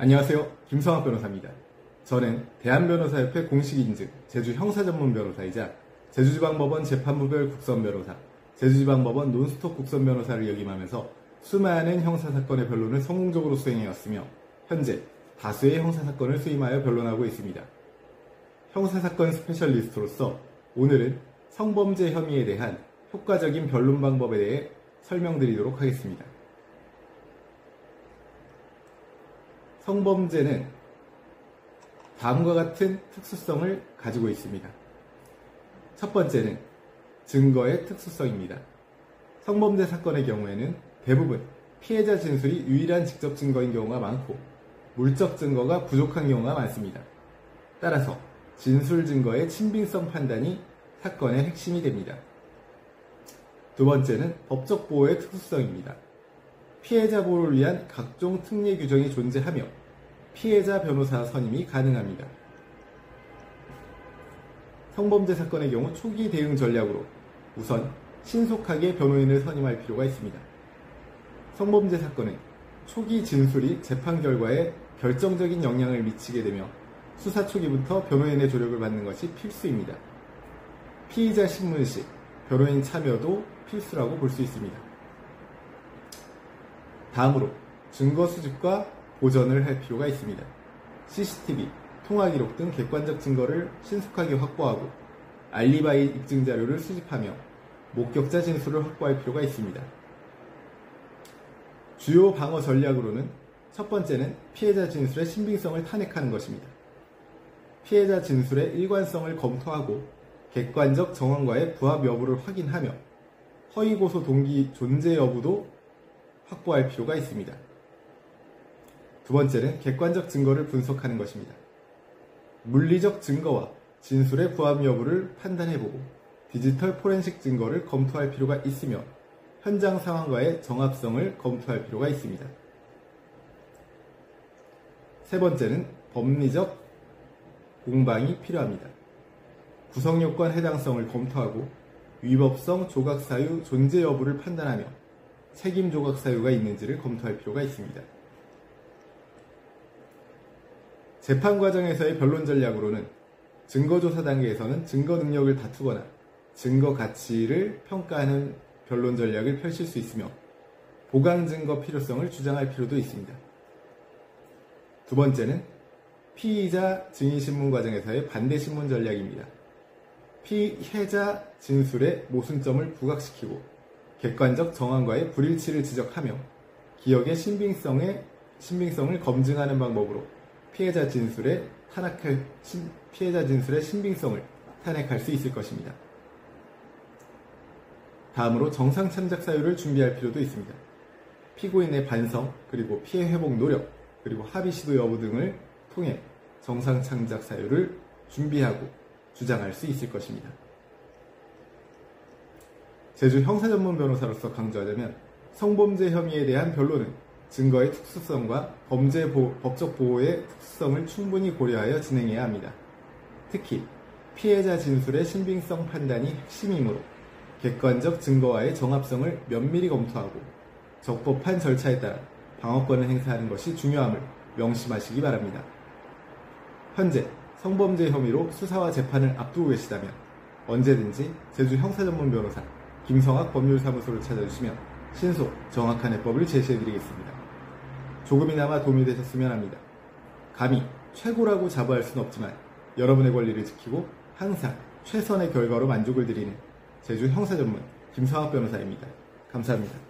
안녕하세요. 김성학 변호사입니다. 저는 대한변호사협회 공식인증 제주형사전문변호사이자 제주지방법원 재판부별 국선변호사, 제주지방법원 논스톱 국선변호사를 역임하면서 수많은 형사사건의 변론을 성공적으로 수행해왔으며 현재 다수의 형사사건을 수임하여 변론하고 있습니다. 형사사건 스페셜리스트로서 오늘은 성범죄 혐의에 대한 효과적인 변론 방법에 대해 설명드리도록 하겠습니다. 성범죄는 다음과 같은 특수성을 가지고 있습니다. 첫 번째는 증거의 특수성입니다. 성범죄 사건의 경우에는 대부분 피해자 진술이 유일한 직접 증거인 경우가 많고 물적 증거가 부족한 경우가 많습니다. 따라서 진술 증거의 친빙성 판단이 사건의 핵심이 됩니다. 두 번째는 법적 보호의 특수성입니다. 피해자 보호를 위한 각종 특례 규정이 존재하며 피해자 변호사 선임이 가능합니다. 성범죄 사건의 경우 초기 대응 전략으로 우선 신속하게 변호인을 선임할 필요가 있습니다. 성범죄 사건은 초기 진술이 재판 결과에 결정적인 영향을 미치게 되며 수사 초기부터 변호인의 조력을 받는 것이 필수입니다. 피의자 신문 시 변호인 참여도 필수라고 볼 수 있습니다. 다음으로 증거 수집과 보전을 할 필요가 있습니다. CCTV, 통화기록 등 객관적 증거를 신속하게 확보하고 알리바이 입증 자료를 수집하며 목격자 진술을 확보할 필요가 있습니다. 주요 방어 전략으로는 첫 번째는 피해자 진술의 신빙성을 탄핵하는 것입니다. 피해자 진술의 일관성을 검토하고 객관적 정황과의 부합 여부를 확인하며 허위 고소 동기 존재 여부도 확보할 필요가 있습니다. 두 번째는 객관적 증거를 분석하는 것입니다. 물리적 증거와 진술의 부합 여부를 판단해보고 디지털 포렌식 증거를 검토할 필요가 있으며 현장 상황과의 정합성을 검토할 필요가 있습니다. 세 번째는 법리적 공방이 필요합니다. 구성요건 해당성을 검토하고 위법성 조각 사유 존재 여부를 판단하며 책임 조각 사유가 있는지를 검토할 필요가 있습니다. 재판 과정에서의 변론 전략으로는 증거조사 단계에서는 증거 능력을 다투거나 증거 가치를 평가하는 변론 전략을 펼칠 수 있으며 보강 증거 필요성을 주장할 필요도 있습니다. 두 번째는 피의자 증인신문 과정에서의 반대신문 전략입니다. 피해자 진술의 모순점을 부각시키고 객관적 정황과의 불일치를 지적하며 기억의 신빙성을 검증하는 방법으로 피해자 진술의 신빙성을 탄핵할 수 있을 것입니다. 다음으로 정상 참작 사유를 준비할 필요도 있습니다. 피고인의 반성, 그리고 피해 회복 노력, 그리고 합의 시도 여부 등을 통해 정상 참작 사유를 준비하고 주장할 수 있을 것입니다. 제주 형사전문 변호사로서 강조하자면 성범죄 혐의에 대한 변론은 증거의 특수성과 법적 보호의 특수성을 충분히 고려하여 진행해야 합니다. 특히 피해자 진술의 신빙성 판단이 핵심이므로 객관적 증거와의 정합성을 면밀히 검토하고 적법한 절차에 따라 방어권을 행사하는 것이 중요함을 명심하시기 바랍니다. 현재 성범죄 혐의로 수사와 재판을 앞두고 계시다면 언제든지 제주 형사전문 변호사 김성학 법률사무소를 찾아주시면 신속, 정확한 해법을 제시해드리겠습니다. 조금이나마 도움이 되셨으면 합니다. 감히 최고라고 자부할 수는 없지만 여러분의 권리를 지키고 항상 최선의 결과로 만족을 드리는 제주 형사전문 김성학 변호사입니다. 감사합니다.